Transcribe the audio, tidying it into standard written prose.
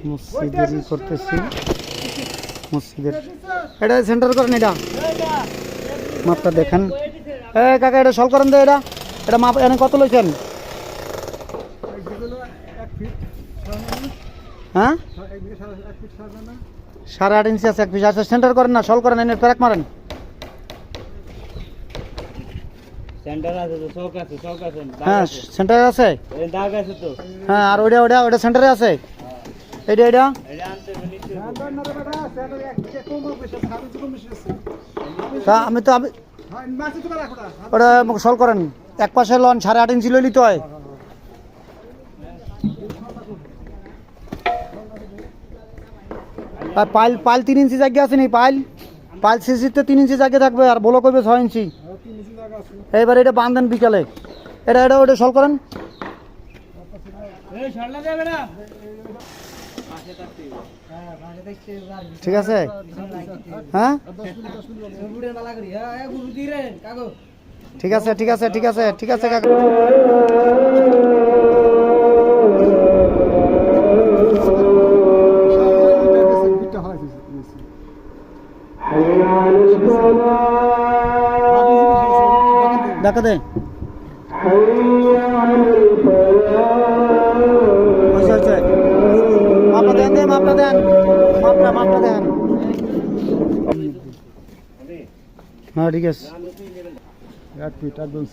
মসজিদের করতেছি মসজিদের এটা সেন্টার করেন এটা মাপটা দেখেন কাকা এটা সলভ করেন তো এটা মাপ এনে কত লইছেন হ্যাঁ 8.5 ইঞ্চি আছে এক পিস আচ্ছা সেন্টার করেন না সলভ করেন এনে প্যারাক মারেন হ্যাঁ সেন্টারে আছে হ্যাঁ আর ওইটা সেন্টারে আছে এটা আমি তো ওটা সলভ করেন এক পাশে লন 8.5 ইঞ্চি লইলি তো হয় পাইল 3 ইঞ্চি জায়গা আছে নি পাইল সিসিতে 3 ইঞ্চি জায়গা থাকবে আর বলো করবে 6 ইঞ্চি এইবার এটা বাঁধেন বিকালে এটা ওটা সলভ করেন ঠিক আছে হ্যাঁ ঠিক আছে কাকা দেখা দে মাপটা দেন হ্যাঁ ঠিক আছে 1 ফিট একদম